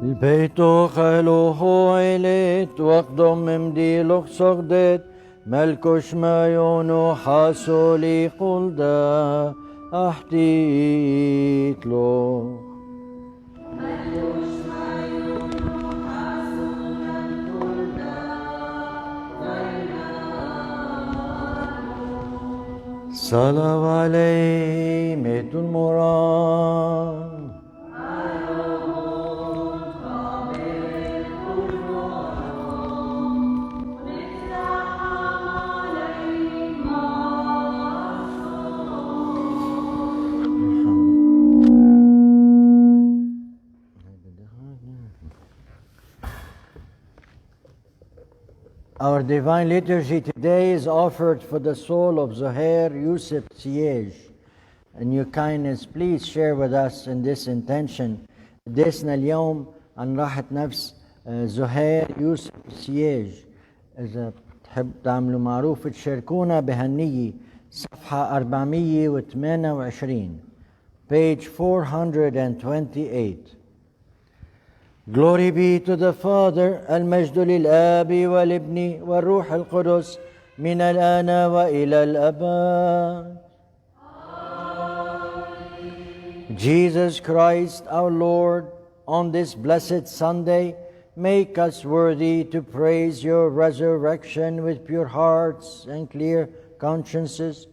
البيتو خلوه عيلت وقدم ممدي لخ صغدت ملكوش ما يونو حاسولي قلدا أحتيت له صلوا عليه ميت المراد Our divine liturgy today is offered for the soul of Zohair Yusuf Siege. And your kindness, please share with us in this intention. قدسنا اليوم عن راحة نفس زهير يوسف سياج. إذا تحب تعملوا معروف تشاركونا بهالنية صفحة 428 page 428. Glory be to the Father, المجد للآب والابن والروح القدس من الآن وإلى الأبد. Jesus Christ our Lord, on this blessed Sunday, make us worthy to praise your resurrection with pure hearts and clear consciences.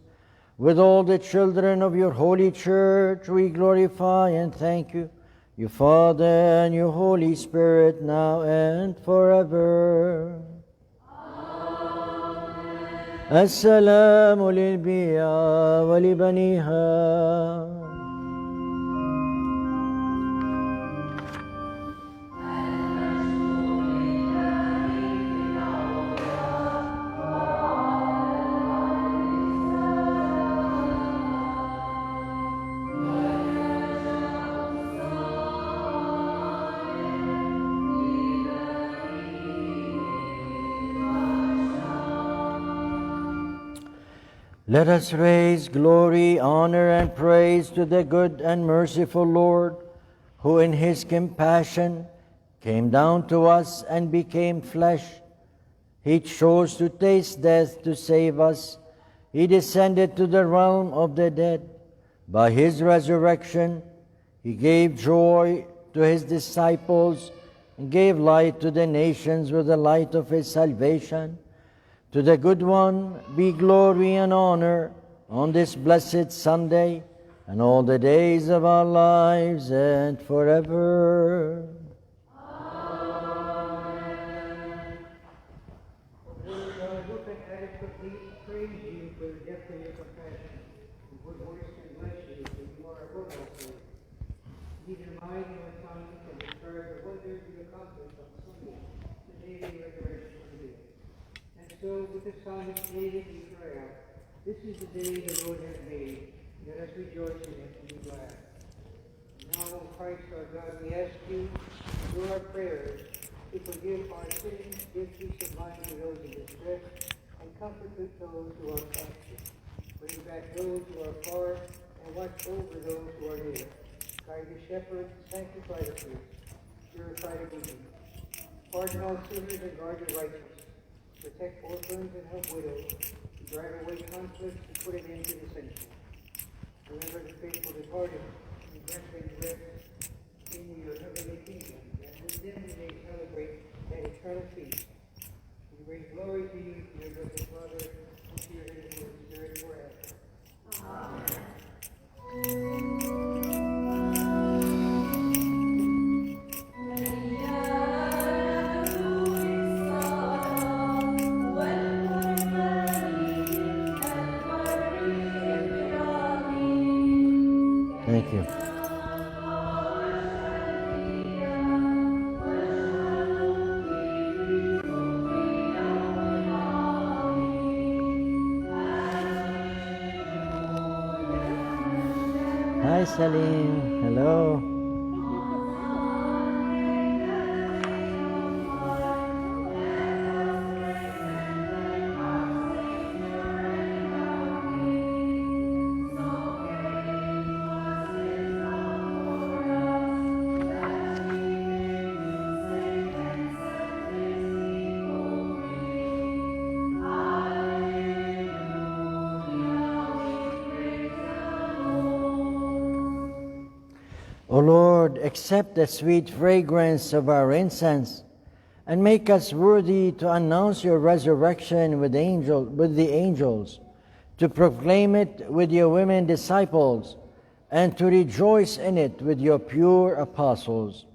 With all the children of your holy church, we glorify and thank you, your Father and your Holy Spirit, now and forever. Amen. السلام للبيئة ولبنيها. Let us raise glory, honor, and praise to the good and merciful Lord, who in his compassion came down to us and became flesh. He chose to taste death to save us. He descended to the realm of the dead. By his resurrection, he gave joy to his disciples and gave light to the nations with the light of his salvation. To the Good One be glory and honor on this blessed Sunday and all the days of our lives and forever. Amen. Lord God, who can adequately praise you for the depth of your compassion? And what voice can bless you, for you are above all praise. Neither mind nor tongue can describe the wonders you accomplished on Sunday, the day of your resurrection from the dead. And so, with the psalmist David, we cry out, "This is the day the Lord has made. Let us rejoice in it and be glad." Now, O Christ our God, we ask you, through our prayers, to forgive our sins, give peace of mind to those in distress, and comfort those who are anxious. Bring back those who are far, and watch over those who are near. Guide the shepherd, sanctify the priest, purify the needy. Pardon all sinners and guard the righteous. Protect orphans and help widows. Drive away conflict and put an end to dissension. Remember the faithful departed, and grant them rest in your heavenly kingdom, and with them we may celebrate that eternal feast. We bring glory to you, dear blessed Father, and to your Holy Spirit forever. Amen. Thank you. Hi, Salim. Hello. Lord, accept the sweet fragrance of our incense, and make us worthy to announce your resurrection with the angels, to proclaim it with your women disciples, and to rejoice in it with your pure apostles.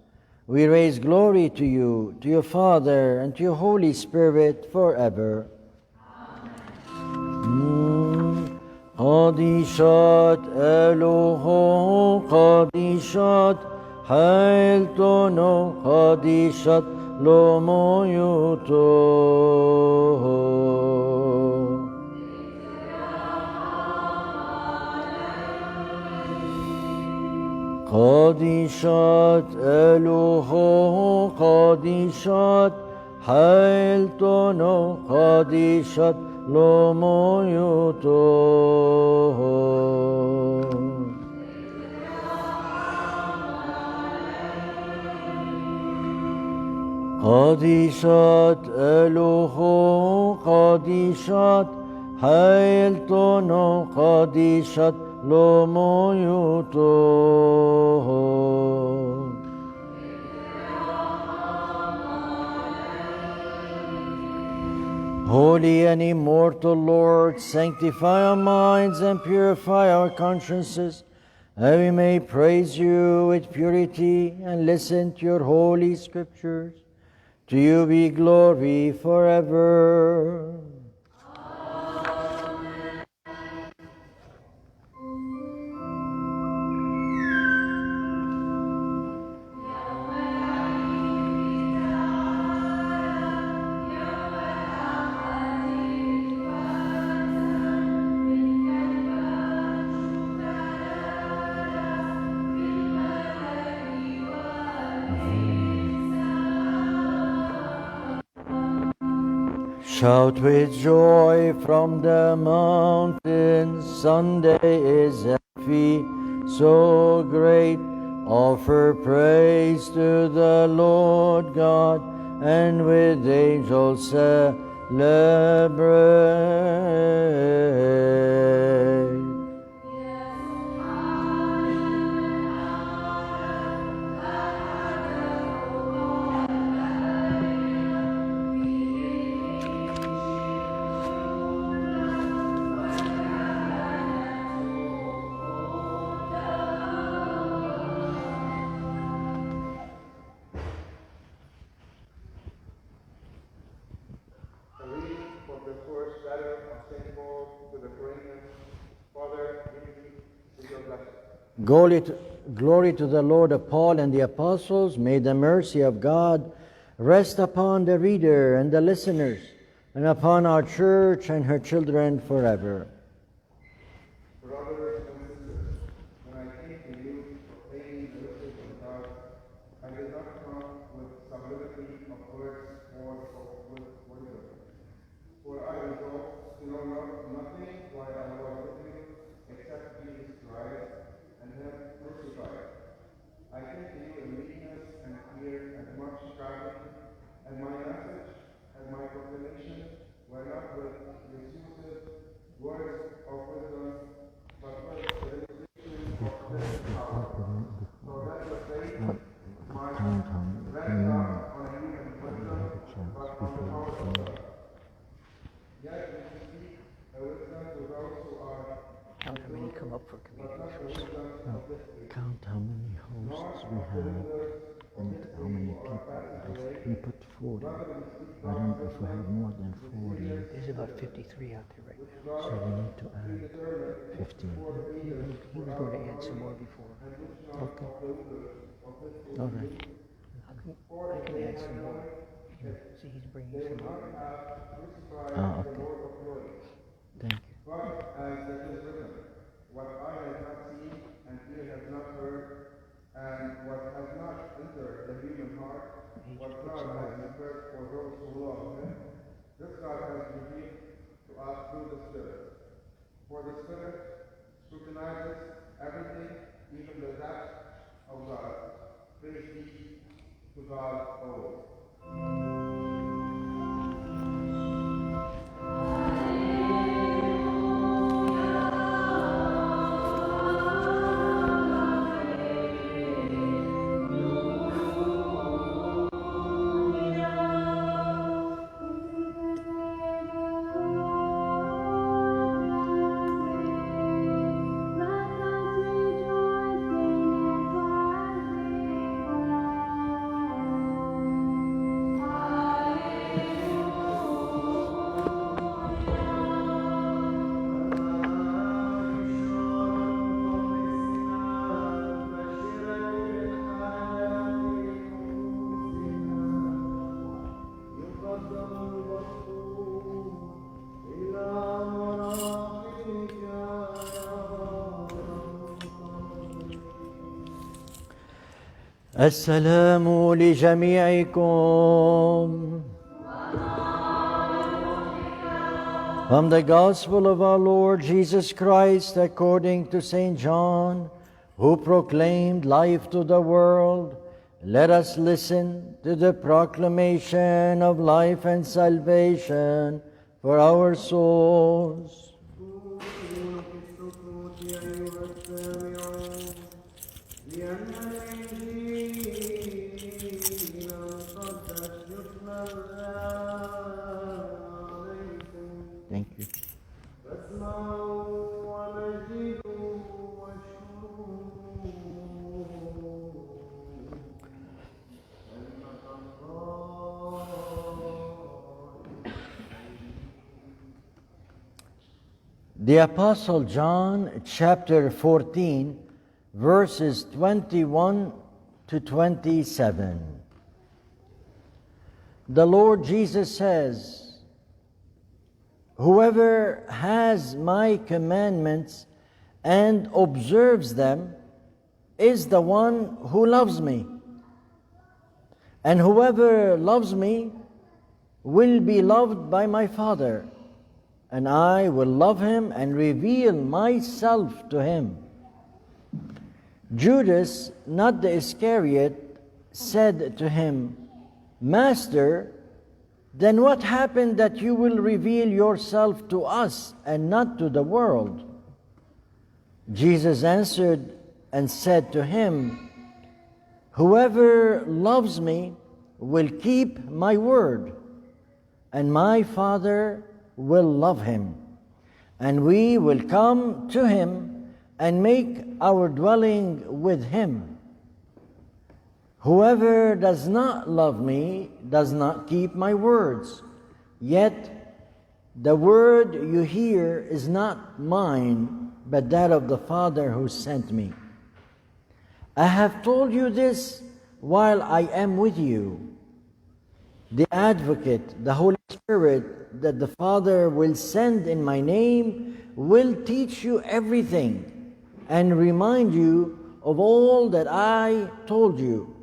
We raise glory to you, to your Father, and to your Holy Spirit forever. قديشات ألوهو قديشات حيلتونو قديشات لومويوتو قديشات ألوهو قديشات حيلتونو قديشات لومويوتو قديشات ألوهو قديشات حيلتونو قديشات لومويوتو Holy and immortal Lord, sanctify our minds and purify our consciences, that we may praise you with purity and listen to your holy scriptures. To you be glory forever. Shout with joy from the mountains, Sunday is a feast so great. Offer praise to the Lord God, and with angels celebrate. Glory to the Lord of Paul and the apostles. May the mercy of God rest upon the reader and the listeners, and upon our church and her children forever. Brothers and sisters, when I came to you proclaiming the message of God, I did not come with sublimity of words or with wisdom. For I resolved to know nothing while I was with you except Jesus Christ and Him crucified. I came to you in weakness and fear and much tragedy, and my message and my proclamation were not with effusive words of wisdom, but with the revelation of this power, so that the faith might rest not on human wisdom, but on the power of God. Yet we speak a wisdom to those who are How many come up for communion first? Count how many hosts we have and how many people. We put 40. I don't know if we have more than 40. There's about 53 out there right now. So we need to add 15. He was going to add some more before. Okay. All right. I can add some more. See, he's bringing some more. Okay. Thank you. But as it is written, what eye has not seen and ear has not heard, and what has not entered the human heart, what God has prepared for those who love Him, this God has revealed to us through the Spirit. For the Spirit scrutinizes everything, even the depths of God. Praise be to God always. السلام لجميعكم. From the Gospel of our Lord Jesus Christ according to St. John, who proclaimed life to the world, let us listen to the proclamation of life and salvation for our souls. Thank you. The Apostle John, chapter 14, verses 21 to 27. The Lord Jesus says, "Whoever has my commandments and observes them is the one who loves me. And whoever loves me will be loved by my Father, and I will love him and reveal myself to him." Judas, not the Iscariot, said to him, "Master, then what happened that you will reveal yourself to us and not to the world?" Jesus answered and said to him, "Whoever loves me will keep my word, and my Father will love him, and we will come to him and make our dwelling with him. Whoever does not love me does not keep my words. Yet the word you hear is not mine, but that of the Father who sent me. I have told you this while I am with you. The Advocate, the Holy Spirit, that the Father will send in my name, will teach you everything and remind you of all that I told you.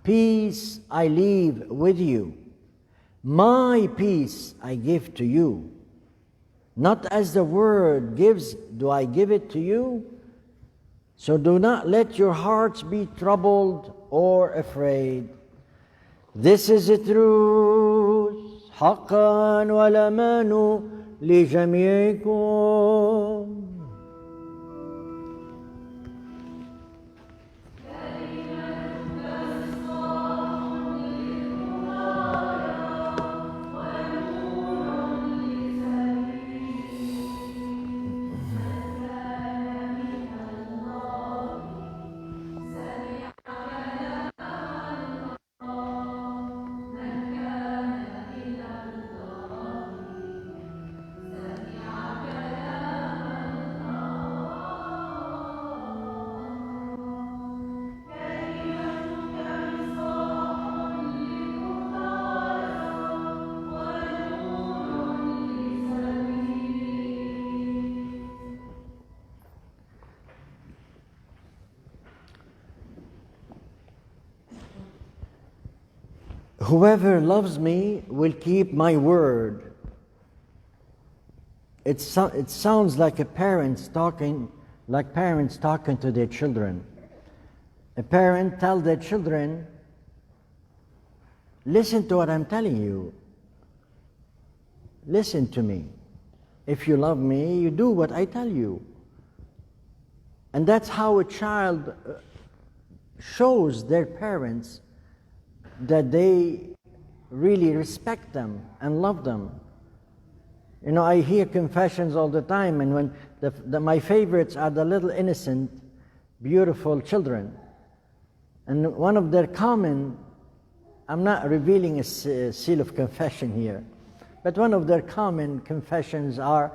Peace I leave with you. My peace I give to you. Not as the world gives do I give it to you. So do not let your hearts be troubled or afraid. This is the truth. حقا والأمان لجميعكم. Whoever loves me will keep my word. It sounds like parents talking to their children. A parent tells their children, listen to what I'm telling you. Listen to me. If you love me, you do what I tell you. And that's how a child shows their parents that they really respect them and love them. You know, I hear confessions all the time, and when my favorites are the little innocent, beautiful children. And one of their common, I'm not revealing a seal of confession here, but one of their common confessions are,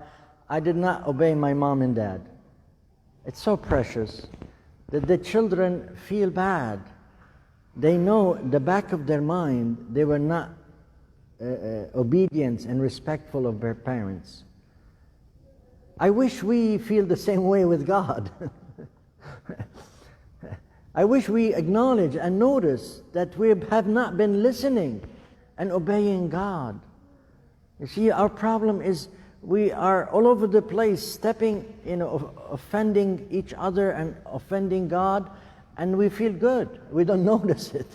I did not obey my mom and dad. It's so precious that the children feel bad. They know the back of their mind they were not obedient and respectful of their parents. I wish we feel the same way with God. I wish we acknowledge and notice that we have not been listening and obeying God. You see, our problem is we are all over the place, stepping, offending each other and offending God, and we feel good. We don't notice it.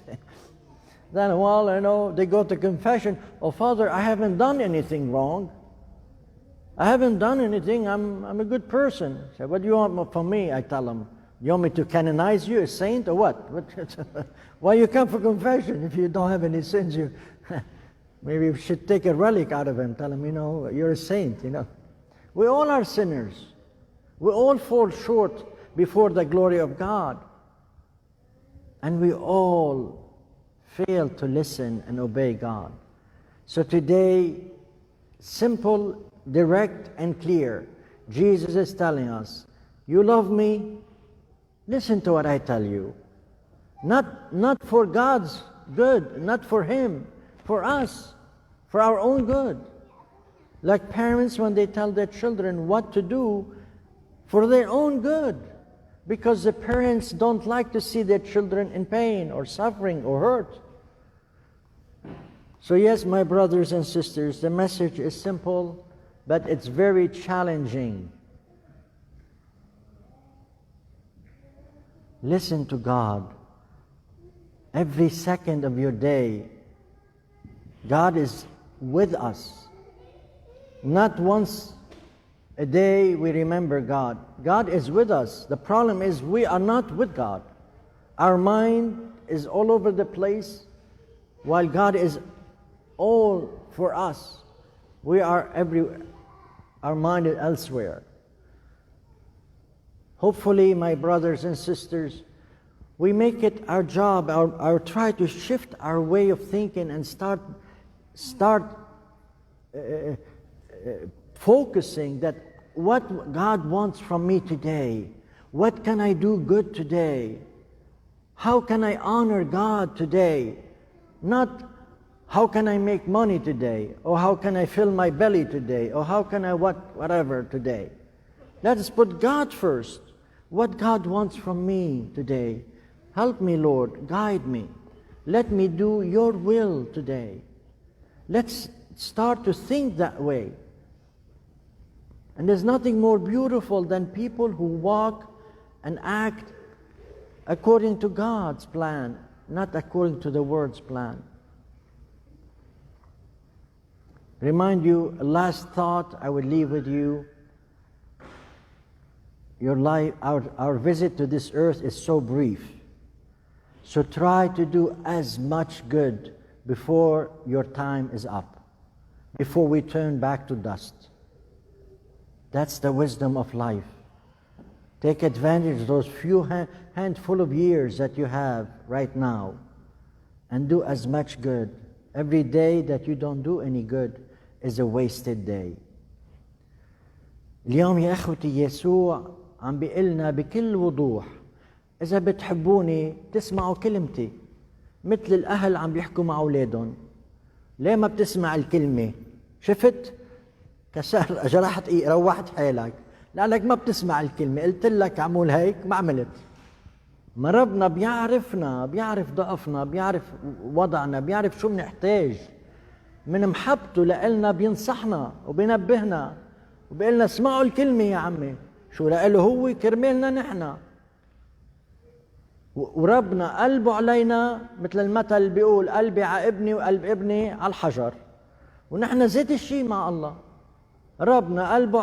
Then, well, they go to confession. Oh, Father, I haven't done anything wrong. I haven't done anything. I'm a good person. So, what do you want from me? I tell them. You want me to canonize you, a saint, or what? Why you come for confession if you don't have any sins? Maybe we should take a relic out of him. Tell him, you're a saint. We all are sinners. We all fall short before the glory of God. And we all fail to listen and obey God. So today, simple, direct, and clear, Jesus is telling us, you love me? Listen to what I tell you. Not for God's good, not for Him, for us, for our own good. Like parents when they tell their children what to do for their own good. Because the parents don't like to see their children in pain or suffering or hurt. So yes, my brothers and sisters, the message is simple, but it's very challenging. Listen to God. Every second of your day, God is with us. Not once a day we remember God. God is with us. The problem is we are not with God. Our mind is all over the place, while God is all for us. We are everywhere. Our mind is elsewhere. Hopefully, my brothers and sisters, we make it our job, our try to shift our way of thinking and start focusing that what God wants from me today. What can I do good today? How can I honor God today? Not how can I make money today, or how can I fill my belly today, or how can I whatever today. Let us put God first. What God wants from me today. Help me, Lord. Guide me. Let me do your will today. Let's start to think that way. And there's nothing more beautiful than people who walk and act according to God's plan, not according to the world's plan. Remind you, a last thought I would leave with you. Your life, our visit to this earth is so brief. So try to do as much good before your time is up, before we turn back to dust. That's the wisdom of life. Take advantage of those few handful of years that you have right now and do as much good. Every day that you don't do any good is a wasted day. اليوم يا أخوتي يسوع عم بيقلنا بكل وضوح إذا بتحبوني تسمعوا كلمتي مثل الأهل عم بيحكوا مع أولادهم. ليه ما بتسمع الكلمة؟ شفت؟ كسر جرحت روحت حالك لأنك ما بتسمع الكلمة. قلت لك عمول هيك ما عملت. ما ربنا بيعرفنا، بيعرف ضعفنا، بيعرف وضعنا، بيعرف شو بنحتاج. من محبته لإلنا بينصحنا وبينبهنا وبيقلنا اسمعوا الكلمة يا عمي. شو لإله هو كرمالنا نحن. وربنا قلبه علينا مثل المثل بيقول قلبي على ابني وقلب ابني على الحجر. ونحن ذات الشيء مع الله. ربنا قلبه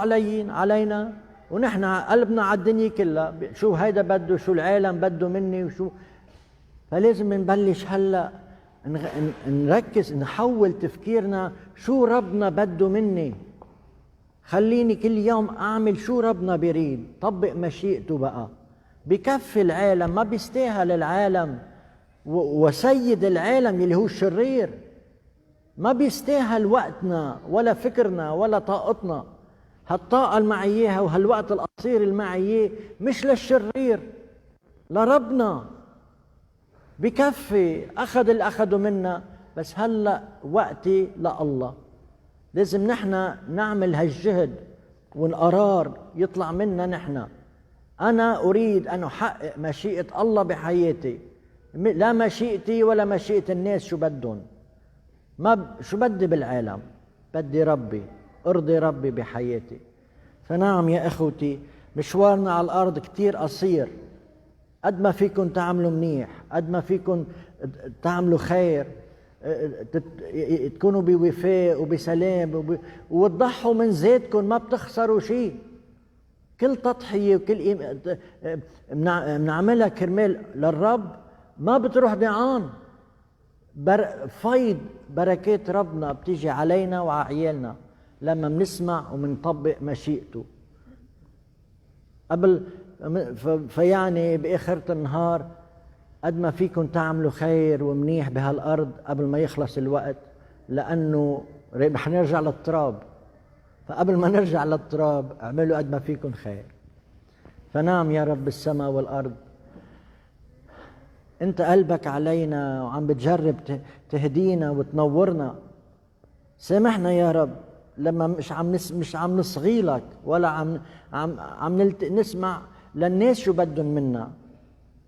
علينا ونحن قلبنا على الدنيا كلها. شو هيدا بده، شو العالم بده مني وشو. فلازم نبلش هلا نركز، نحول تفكيرنا شو ربنا بده مني. خليني كل يوم اعمل شو ربنا بيريد، طبق مشيئته بقى. بكفي العالم، ما بيستاهل العالم وسيد العالم اللي هو الشرير. ما بيستاهل وقتنا ولا فكرنا ولا طاقتنا. هالطاقة اللي معي اياها وهالوقت القصير اللي معي اياه مش للشرير، لربنا. بكفي اخذ اللي اخذه منا، بس هلا وقتي لله. لازم نحن نعمل هالجهد والقرار يطلع منا نحن. أنا أريد أن أحقق مشيئة الله بحياتي، لا مشيئتي ولا مشيئة الناس شو بدهم. شو بدي بالعالم؟ بدي ربي، أرضي ربي بحياتي. فنعم يا إخوتي، مشوارنا على الأرض كتير قصير. قد ما فيكم تعملوا منيح، قد ما فيكم تعملوا خير، تكونوا بوفاء وبسلام وتضحوا من ذاتكم، ما بتخسروا شيء. كل تضحية وكل بنعملها كرمال للرب ما بتروح ضيعان. فيض بركات ربنا بتيجي علينا وعلى عيالنا لما بنسمع ومنطبق مشيئته. فيعني بآخرة النهار قد ما فيكم تعملوا خير ومنيح بهالأرض قبل ما يخلص الوقت، لأنه رح نرجع للتراب. فقبل ما نرجع للتراب اعملوا قد ما فيكم خير. فنعم يا رب السماء والأرض، أنت قلبك علينا وعم بتجرب تهدينا وتنورنا. سامحنا يا رب لما مش عم نصغي لك ولا عم نسمع للناس شو بدهم منا،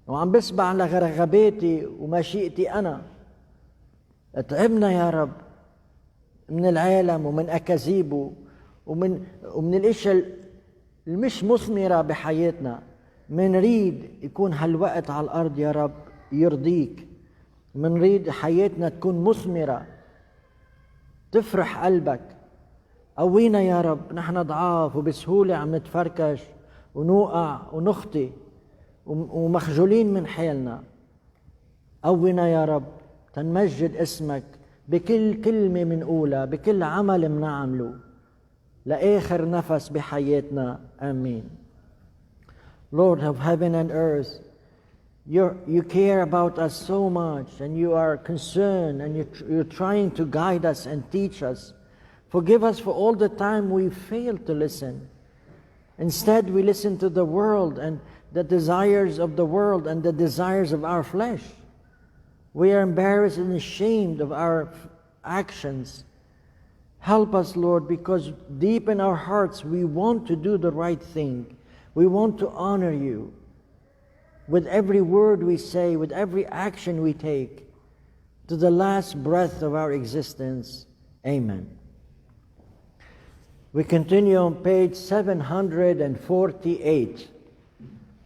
وعم بسمع لرغباتي ومشيئتي أنا. اتعبنا يا رب من العالم ومن أكاذيبه ومن الاشياء المش مثمرة بحياتنا. منريد يكون هالوقت على الأرض يا رب يرضيك، منريد حياتنا تكون مثمرة تفرح قلبك. قوينا يا رب، نحن ضعاف وبسهولة عم نتفركش ونوقع ونخطي ومخجولين من حالنا. قوينا يا رب تنمجد اسمك بكل كلمة منقولها، بكل عمل منعمله لآخر نفس بحياتنا. آمين. Lord of heaven and earth, you care about us so much, and you are concerned, and you're trying to guide us and teach us. Forgive us for all the time we fail to listen. Instead, we listen to the world and the desires of the world and the desires of our flesh. We are embarrassed and ashamed of our actions. Help us, Lord, because deep in our hearts we want to do the right thing. We want to honor you with every word we say, with every action we take, to the last breath of our existence. Amen. We continue on page 748,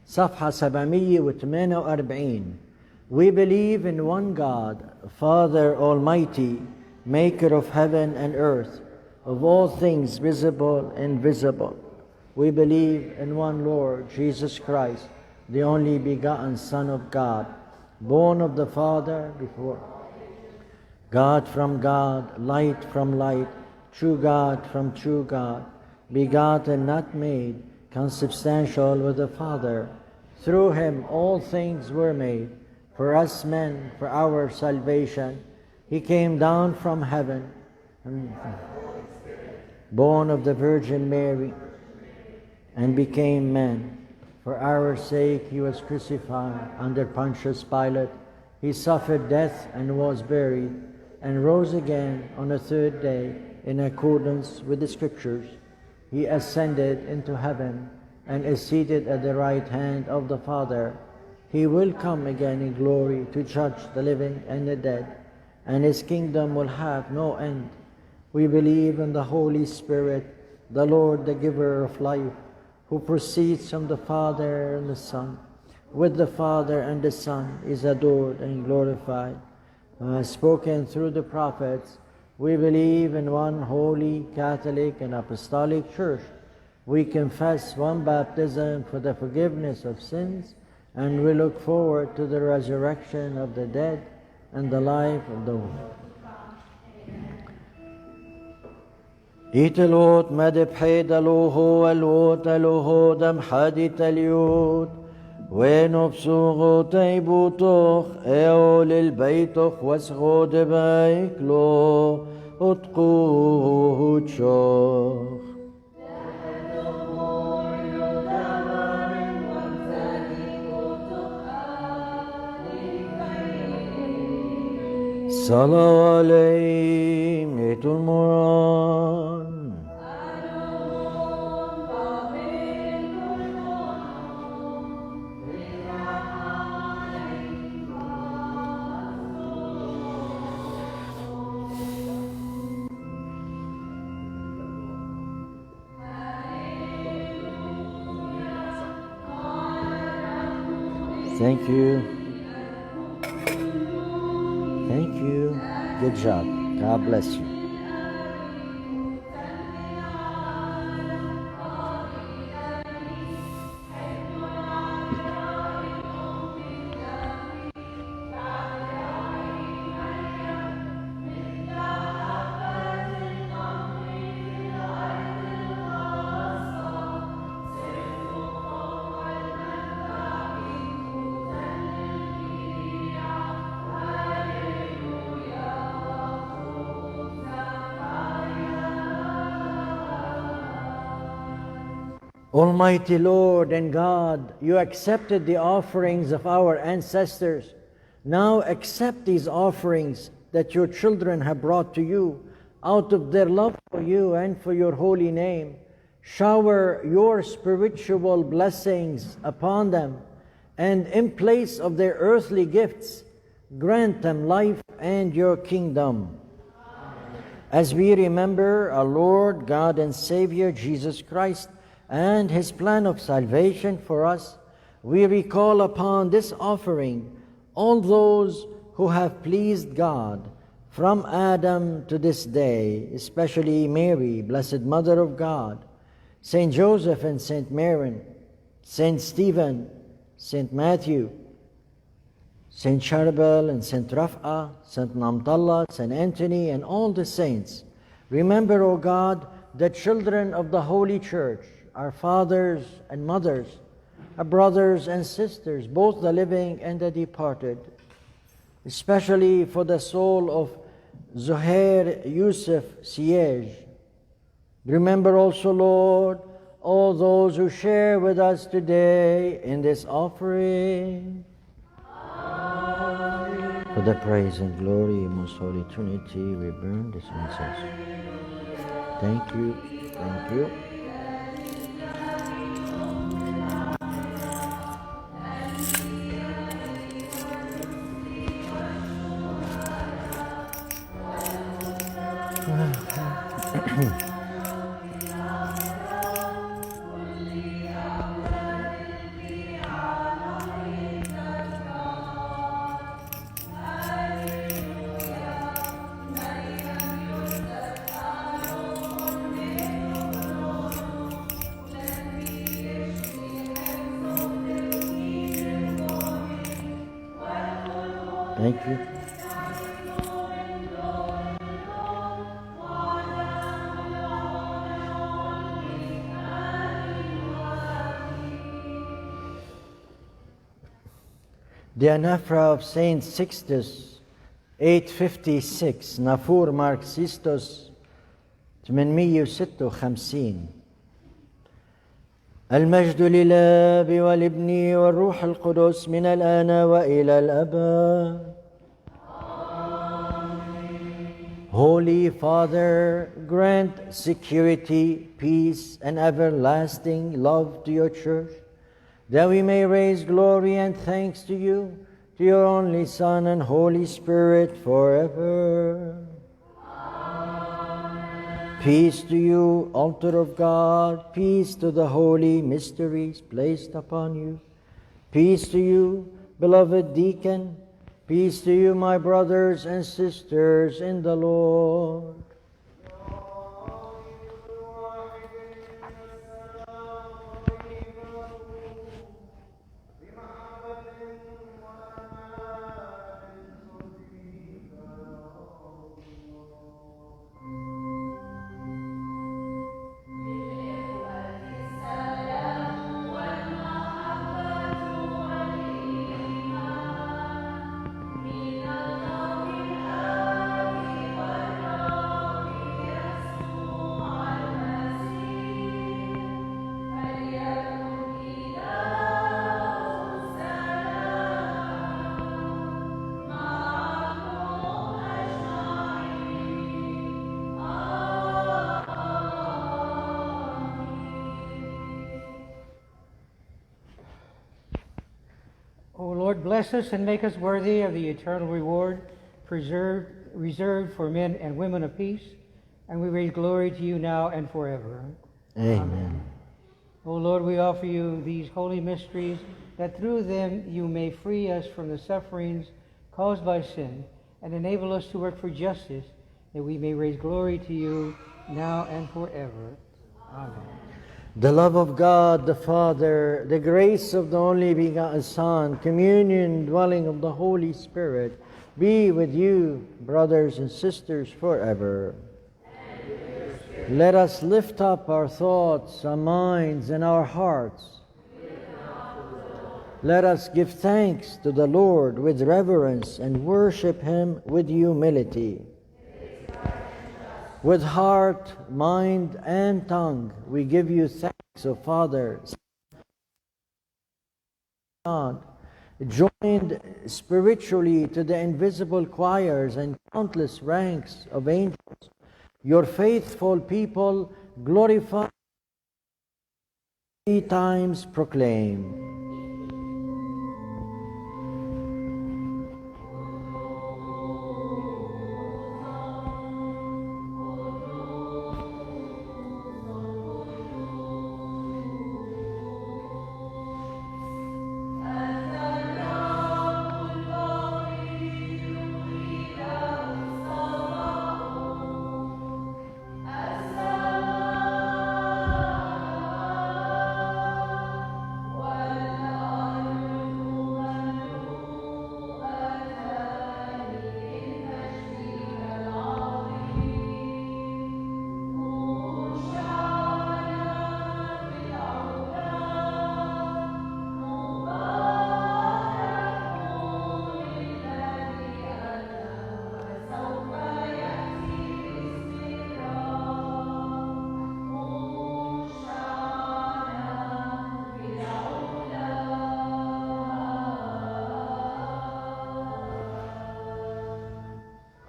صفحة 748. We believe in one God, Father Almighty, maker of heaven and earth, of all things visible and invisible. We believe in one Lord, Jesus Christ, the only begotten Son of God, born of the Father before God from God, light from light, true God from true God, begotten, not made, consubstantial with the Father. Through him all things were made. For us men, for our salvation, he came down from heaven, born of the Virgin Mary, and became man. For our sake he was crucified under Pontius Pilate. He suffered death and was buried, and rose again on the third day in accordance with the Scriptures. He ascended into heaven and is seated at the right hand of the Father. He will come again in glory to judge the living and the dead, and his kingdom will have no end. We believe in the Holy Spirit, the Lord, the giver of life, who proceeds from the Father and the Son. With the Father and the Son is adored and glorified. Spoken through the prophets, we believe in one holy, Catholic, and Apostolic Church. We confess one baptism for the forgiveness of sins, and we look forward to the resurrection of the dead and the life of the world. إيتلوت مدب حيدلو هو الوت الوهو دم حديت اليوت وينو بسوغو تيبوتوخ ايول البيتوخ وسغو دبايكلو اتقوه تشوخ صلوا عليه ميت المران Thank you. Thank you. Good job. God bless you. Almighty Lord and God, you accepted the offerings of our ancestors. Now accept these offerings that your children have brought to you out of their love for you and for your holy name. Shower your spiritual blessings upon them, and in place of their earthly gifts, grant them life and your kingdom. As we remember our Lord, God, and Savior, Jesus Christ, and His plan of salvation for us, we recall upon this offering all those who have pleased God from Adam to this day, especially Mary, Blessed Mother of God, Saint Joseph and Saint Mary, Saint Stephen, Saint Matthew, Saint Charbel and Saint Raf'a, Saint Namtallah, Saint Anthony, and all the saints. Remember, O God, the children of the Holy Church, our fathers and mothers, our brothers and sisters, both the living and the departed, especially for the soul of Zuhair Yusuf Siege. Remember also, Lord, all those who share with us today in this offering. Amen. For the praise and glory of most holy Trinity, we burn this incense. Thank you. Thank you. Thank you. The anaphora of Saint Sixtus, 856, Nafur Marxistos 856. المجد للآب والابن والروح القدس من الآن وإلى الأبد. Holy Father, grant security, peace, and everlasting love to your church, that we may raise glory and thanks to you, to your only Son and Holy Spirit forever. Peace to you, altar of God. Peace to the holy mysteries placed upon you. Peace to you, beloved deacon. Peace to you, my brothers and sisters in the Lord. O Lord, bless us and make us worthy of the eternal reward reserved for men and women of peace, and we raise glory to you now and forever. Amen. O Lord, we offer you these holy mysteries that through them you may free us from the sufferings caused by sin, and enable us to work for justice, that we may raise glory to you now and forever. Amen. The love of God the Father, the grace of the only begotten Son, communion, dwelling of the Holy Spirit, be with you, brothers and sisters, forever. Let us lift up our thoughts, our minds, and our hearts. Let us give thanks to the Lord with reverence and worship Him with humility. With heart, mind, and tongue, we give you thanks, O Father, God, joined spiritually to the invisible choirs and countless ranks of angels. Your faithful people glorify 3 times proclaim.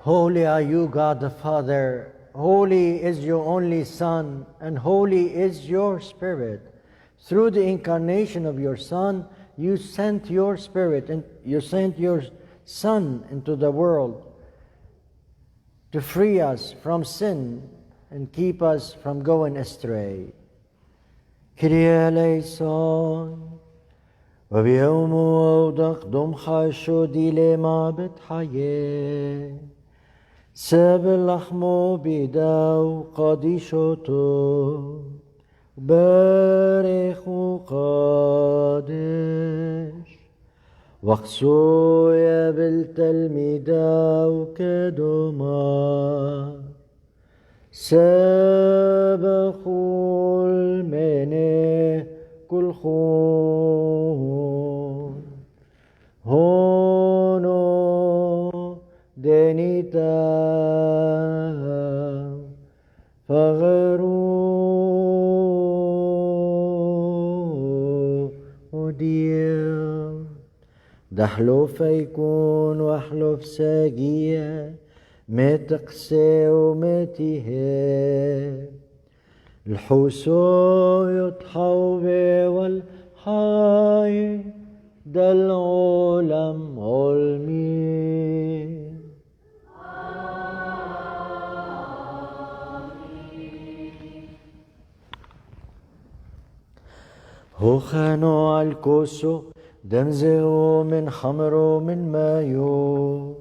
Holy are you, God the Father. Holy is your only Son, and holy is your Spirit. Through the incarnation of your Son, you sent your Spirit and you sent your Son into the world to free us from sin and keep us from going astray. Kyrie eleison, وبيوم أودق دمخ شودي لما بتحيي سب اللحمو بيداو قديشوتو بارخ وقادش وقصويا بالتلميدا وكدوما سبخوا المني كل خون هونو دنيتا فغروا وديا دحلوف يكون وحلوف ساقية متقسي ومتيه الحوسو يطحوبي والحاي ده العالم علمي. هو خانو الكوسو دمزه من خمرو من مايو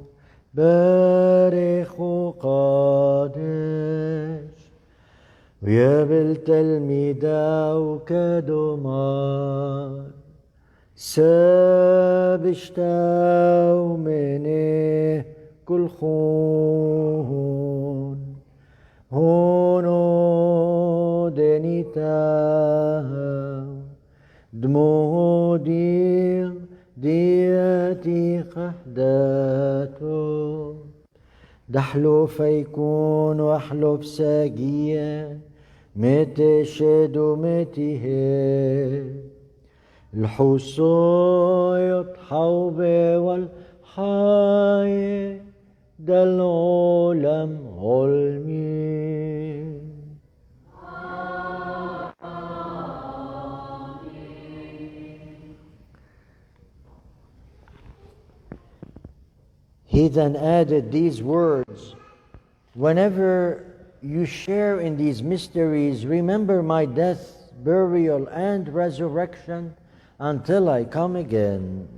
بارخ وقادش ويا بالتلميدا وكدومار سابشتاو مني كل خون هونو دنيتا دمو دياتي قحداتو دحلو فيكون وحلو بساقية متشد ومتيه الحوسو يطحوبي والحاي ده العالم علمي. He then added these words, whenever you share in these mysteries, remember my death, burial, and resurrection, until I come again.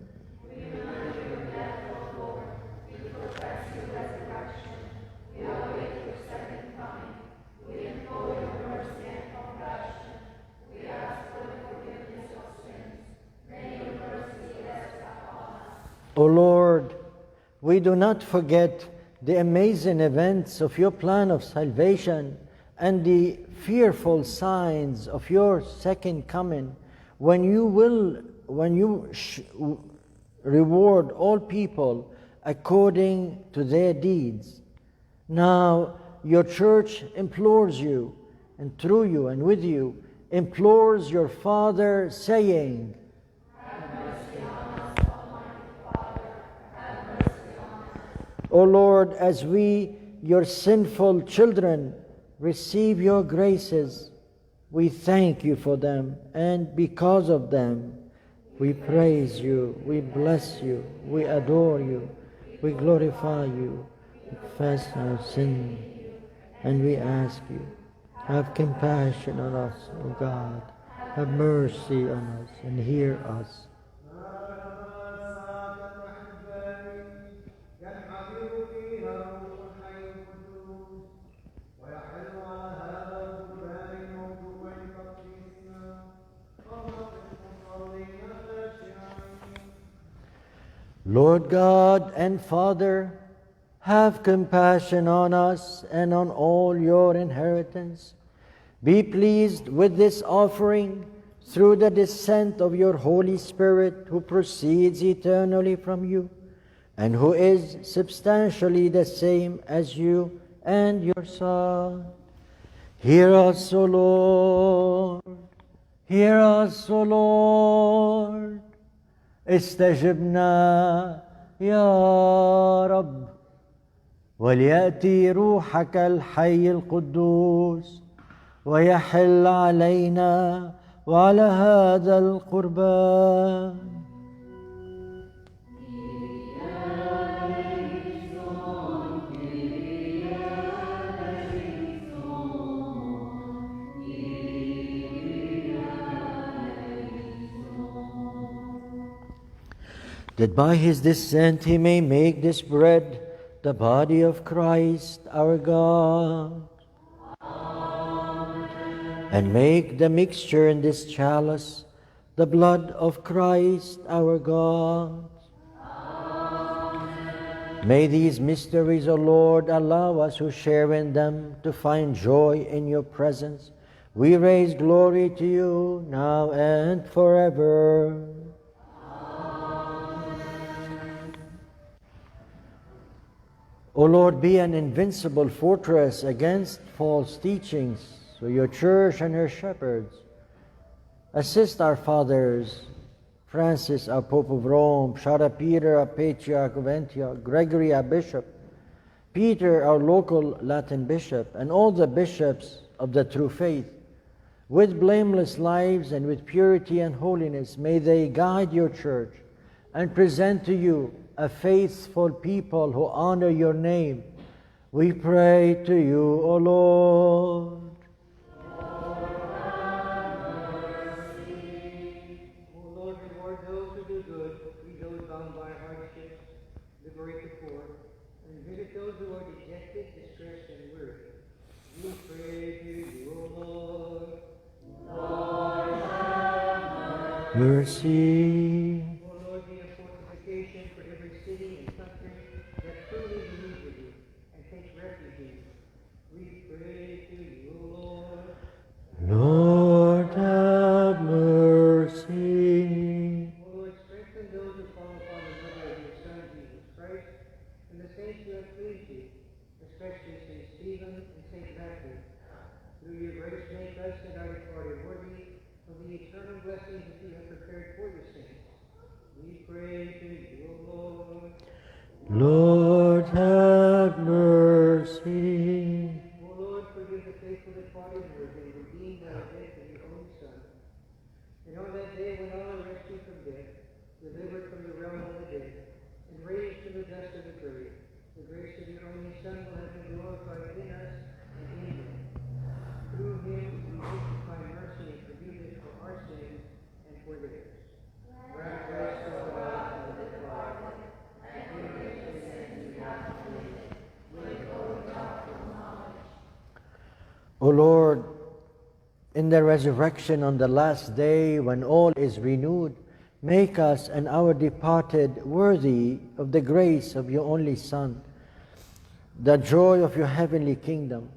O Lord, we do not forget the amazing events of your plan of salvation and the fearful signs of your second coming, when you reward all people according to their deeds. Now your church implores you, and through you and with you, implores your Father, saying, O Lord, as we, your sinful children, receive your graces, we thank you for them, and because of them, we praise you, we bless you, we adore you, we glorify you, we confess our sin, and we ask you, have compassion on us, O God, have mercy on us, and hear us. Lord God and Father, have compassion on us and on all your inheritance. Be pleased with this offering through the descent of your Holy Spirit, who proceeds eternally from you, and who is substantially the same as you and your Son. Hear us, O Lord. Hear us, O Lord. استجبنا يا رب، وليأتي روحك الحي القدوس ويحل علينا وعلى هذا القربان. That by his descent he may make this bread the body of Christ our God, and make the mixture in this chalice the blood of Christ our God. May these mysteries, O Lord, allow us who share in them to find joy in your presence. We raise glory to you now and forever. O Lord, be an invincible fortress against false teachings through your church and her shepherds. Assist our fathers, Francis, our Pope of Rome, Shara Peter, our Patriarch of Antioch, Gregory, our Bishop, Peter, our local Latin Bishop, and all the bishops of the true faith. With blameless lives and with purity and holiness, may they guide your church and present to you a faithful people who honor your name. We pray to you, O Lord. O Lord, reward those who do good, free those bound by hardships, liberate the poor, and visit those who are dejected, distressed, and weary. We pray to you, O Lord. Lord, have Mercy. O Lord, be a fortification for every city and country that truly believes in you and takes refuge in you. We pray to you, O Lord. Lord, have mercy. O Lord, strengthen those who call upon the name of your Son, Jesus Christ, and the saints who have pleased you, especially St. Stephen and St. Patrick. Through your grace, make us and our departed worthy of the eternal blessings that you have prepared for your saints. We pray to you, O Lord. Lord, have mercy. O Lord, forgive the faithful departed who have been redeemed by the death of your only Son. And on that day when all are rescued from death, delivered from the realm of the dead, and raised to the dust of the grave, the grace of your only Son will have been glorified in us and in him. Through him we seek to find mercy and forgiveness for our sins and for theirs. O Lord, in the resurrection on the last day when all is renewed, make us and our departed worthy of the grace of your only Son, the joy of your heavenly kingdom.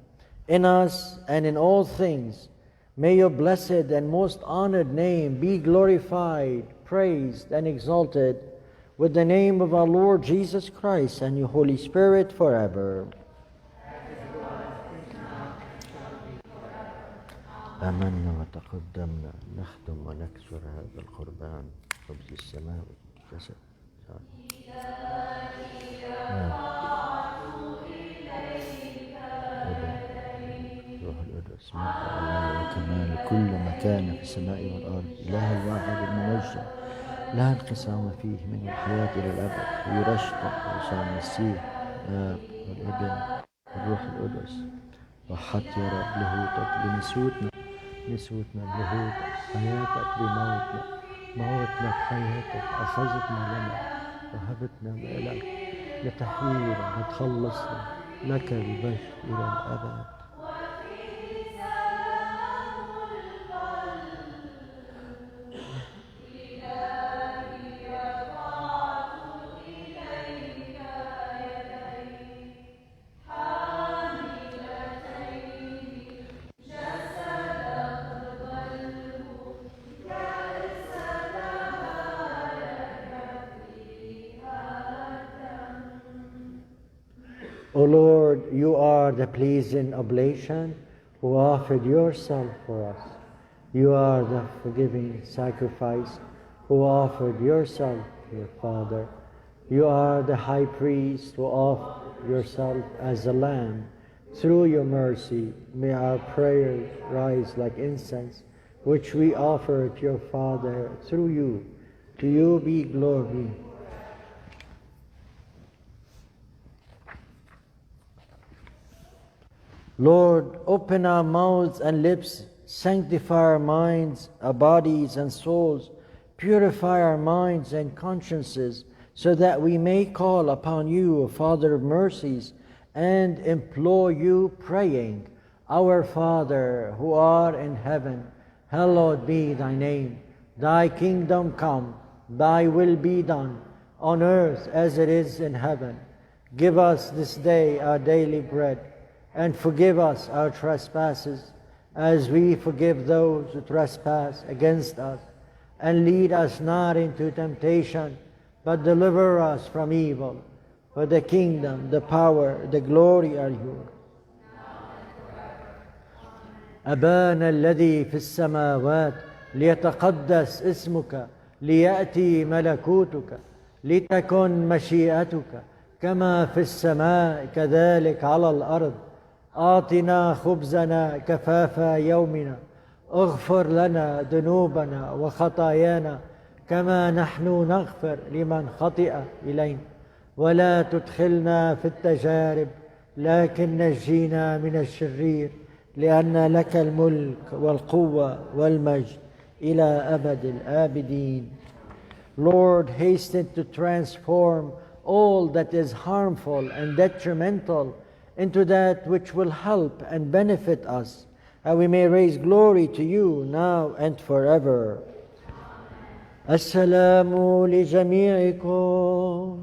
In us and in all things, may your blessed and most honored name be glorified, praised, and exalted with the name of our Lord Jesus Christ and your Holy Spirit forever. آمنا وتقدمنا نخدم ونكسر هذا القربان خبز السماء جسد روح القدس ملء الله وكمال كل مكان في السماء والأرض إله الواحد المنجم لا انقسام فيه من الحياة إلى الأبد ويرشد عيسى المسيح والابن والروح القدس وحتى يا رب لهوتك بنسوتنا بلهوتك حياتك بموتنا موتنا بحياتك أخذتنا لنا وهبتنا بإلك لتحريرنا لتخلصنا لك البشر إلى الأبد. O Lord, you are the pleasing oblation who offered yourself for us. You are the forgiving sacrifice who offered yourself to your Father. You are the high priest who offered yourself as a lamb. Through your mercy, may our prayers rise like incense, which we offer to your Father through you. To you be glory. Lord, open our mouths and lips, sanctify our minds, our bodies and souls, purify our minds and consciences, so that we may call upon you, O Father of mercies, and implore you, praying, Our Father, who art in heaven, hallowed be thy name. Thy kingdom come, thy will be done, on earth as it is in heaven. Give us this day our daily bread, and forgive us our trespasses, as we forgive those who trespass against us. And lead us not into temptation, but deliver us from evil. For the kingdom, the power, the glory are yours. أبانا الذي في السماوات ليتقدس اسمك ليأتي ملكوتك لتكن مشيئتك كما في السماء كذلك على الأرض. آتنا خبزنا كفاف يومنا اغفر لنا ذنوبنا وخطايانا كما نحن نغفر لمن خطئ إلينا ولا تدخلنا في التجارب لكن نجينا من الشرير لأن لك الملك والقوة والمجد إلى أبد الآبدين. Lord, hasten to transform all that is harmful and detrimental into that which will help and benefit us, and we may raise glory to you now and forever. السلام لجميعكم.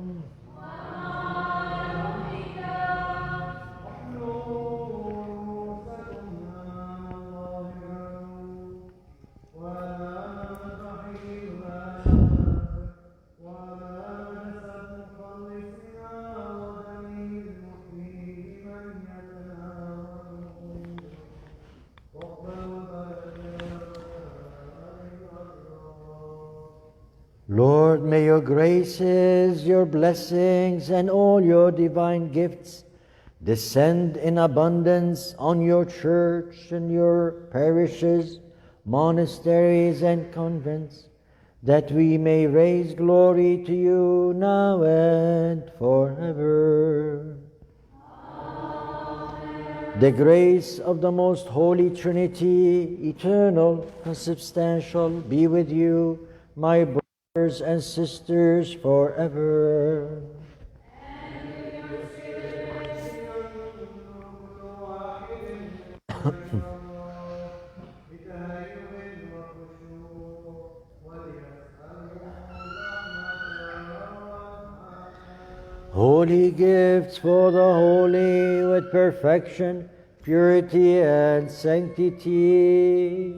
Lord, may your graces, your blessings, and all your divine gifts descend in abundance on your church and your parishes, monasteries, and convents, that we may raise glory to you now and forever. Amen. The grace of the most holy Trinity, eternal, consubstantial, be with you, my brothers and sisters, forever. And with your spirit. Holy gifts for the holy with perfection, purity, and sanctity.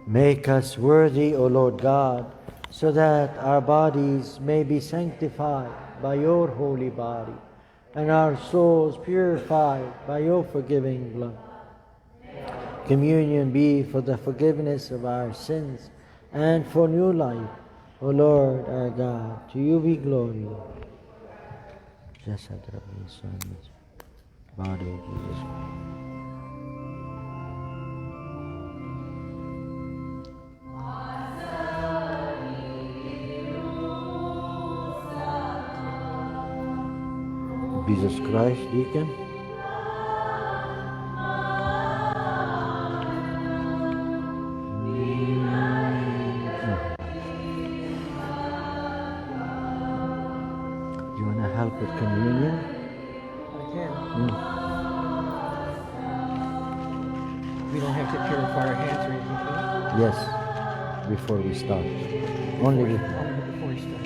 Make us worthy, O Lord God, so that our bodies may be sanctified by your holy body, and our souls purified by your forgiving blood. Communion be for the forgiveness of our sins and for new life, O Lord our God. To you be glory. Jasad Rabbi Son, body of Jesus Christ. Jesus Christ, deacon. Do you want to help with communion? I can. We don't have to purify our hands or anything, do Yes, before we start. we? Only Only before we start.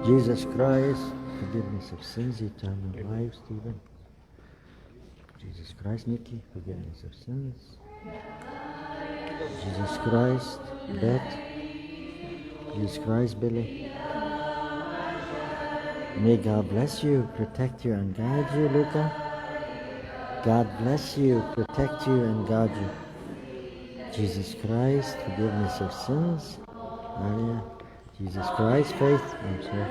Jesus Christ, forgiveness of sins, eternal life, Stephen. Jesus Christ, Nikki, forgiveness of sins. Jesus Christ, Beth. Jesus Christ, Billy. May God bless you, protect you, and guide you, Luca. God bless you, protect you, and guide you. Jesus Christ, forgiveness of sins. Maria. Jesus Christ, faith. I'm sorry.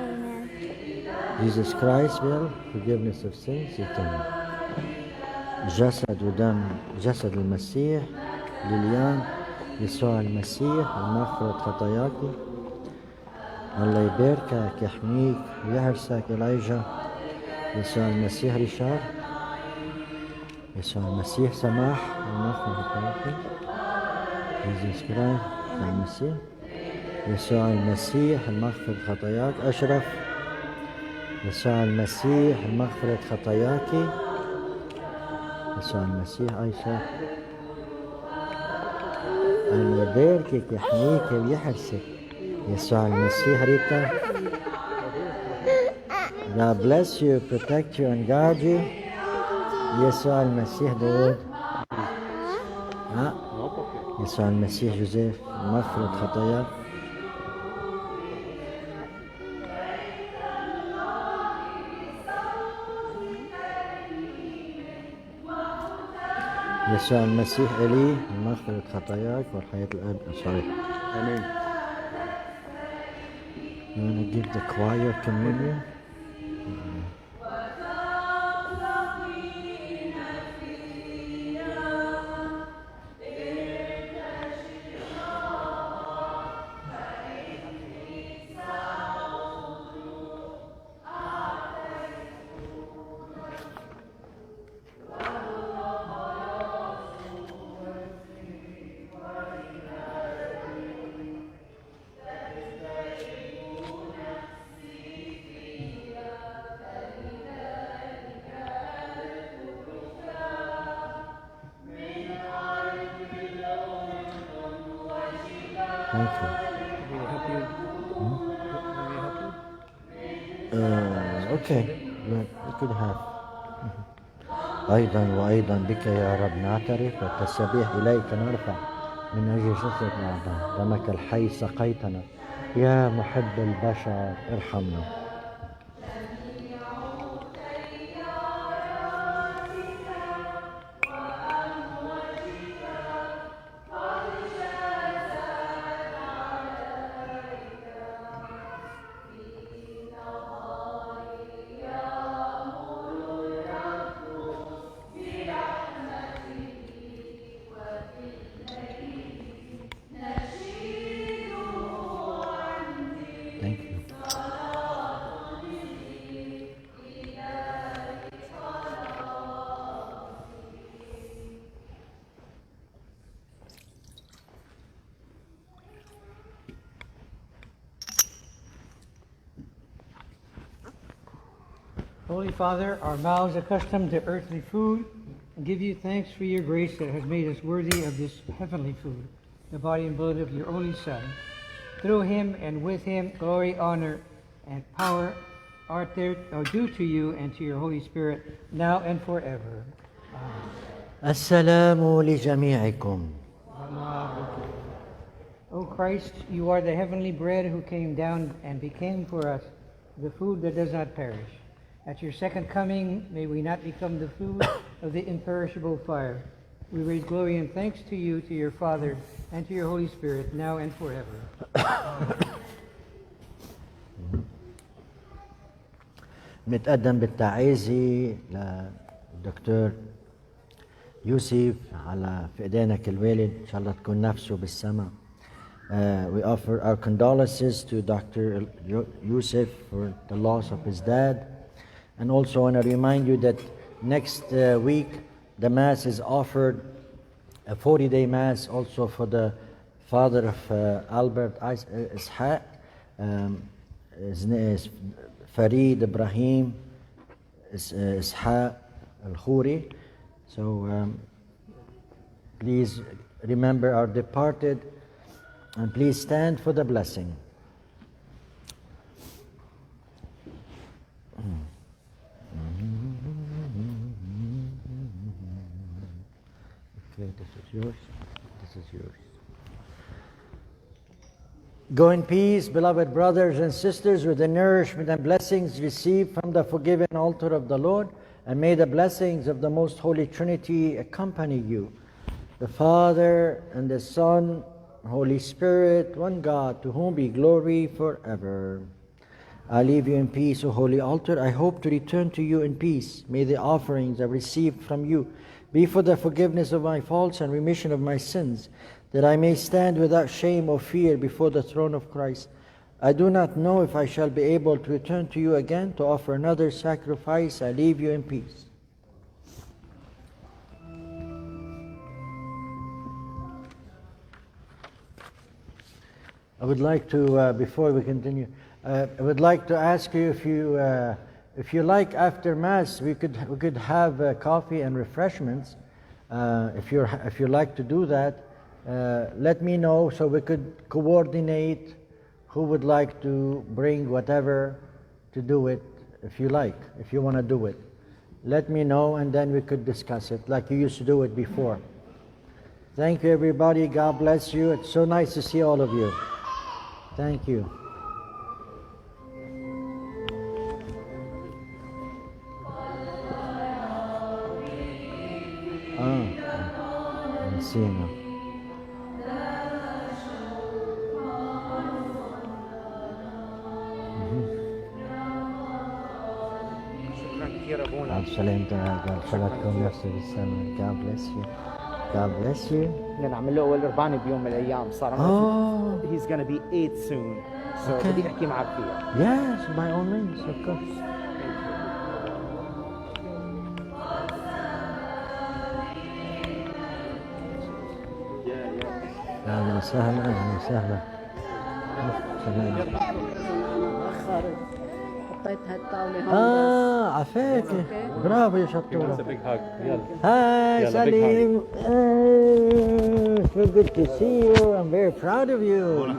Jesus Christ, will, forgiveness of sins, eternal. جسد ودم جسد المسيح لليان يسوع المسيح المغفرة خطاياك. الله يباركك يحميك ويحرسك إليجا. يسوع المسيح ريشار. يسوع المسيح سماح المغفرة خطاياك. Jesus Christ المسيح. يسوع المسيح المغفرة خطاياك. أشرف. يسوع المسيح المغفرة خطاياك. يسوع المسيح عيسى. الله يباركك يحميك ويحرسك. يسوع المسيح ريتا. God bless you, protect you and guard you. يسوع المسيح داود. يسوع المسيح جوزيف مغفرة خطاياك. يسوع المسيح إلي مغفرة خطاياك والحياة الأب. Sorry. Amen. You want to give the choir communion? Thank you. Want me to help you? Want me to help you? Okay, but we could have. وأيضا بك يا رب نعترف والتسبيح إليك نرفع من أجل جسد الأعضاء دمك الحي سقيتنا يا محب البشر ارحمنا. Thank you. Holy Father, our mouths accustomed to earthly food, give you thanks for your grace that has made us worthy of this heavenly food, the body and blood of your only Son. Through him and with him, glory, honor, and power are due to you and to your Holy Spirit, now and forever. السلام لجميعكم. O Christ, you are the heavenly bread who came down and became for us the food that does not perish. At your second coming, may we not become the food of the imperishable fire. We raise glory and thanks to you, to your Father, and to your Holy Spirit, now and forever. نتقدم بالتعازي للدكتور يوسف على فقدانك الوالد، إن شاء الله تكون نفسه بالسماء. We offer our condolences to Dr. Yusuf for the loss of his dad. And also want to remind you that next week the Mass is offered, a 40-day Mass also for the father of Albert Ishaq. His name is Farid Ibrahim Ishaq Al-Khoury. So please remember our departed and please stand for the blessing. Okay, this is yours. This is yours. Go in peace, beloved brothers and sisters, with the nourishment and blessings received from the forgiven altar of the Lord, and may the blessings of the Most Holy Trinity accompany you, the Father and the Son, Holy Spirit, one God, to whom be glory forever. I leave you in peace, O holy altar. I hope to return to you in peace. May the offerings I received from you be for the forgiveness of my faults and remission of my sins, that I may stand without shame or fear before the throne of Christ. I do not know if I shall be able to return to you again to offer another sacrifice. I leave you in peace. I would like to, before we continue, I would like to ask you if you like, after Mass, we could have coffee and refreshments. If you like to do that, let me know so we could coordinate who would like to bring whatever to do it. If you want to do it, let me know and then we could discuss it like you used to do it before. Thank you, everybody. God bless you. It's so nice to see all of you. Thank you. I'm seeing now. God bless you. God bless you. نعمل له اول رباني بيوم من الايام صار he's going to be 8 soon, so بدي احكي معك فيها. Yes, by all means, of course. أهلا وسهلا. أهلا وسهلا. حطيت هالطاولة هون. عفاك. برافو يا شطورة. Hi, Salim. So good to see you. I'm very proud of you.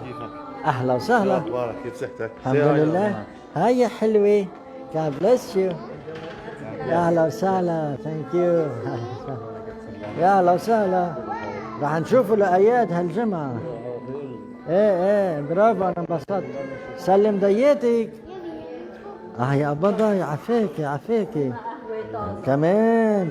أهلا وسهلا. أخبارك؟ كيف صحتك؟ الحمد لله. هاي يا حلوة. God bless you. يا اهلا وسهلا. ثانك يو. يا اهلا وسهلا. رح نشوف الايات هالجمعه. ايه برافو، انا انبسطت. سلم دياتك. يا قبضة، يعافيك يعافيك. كمان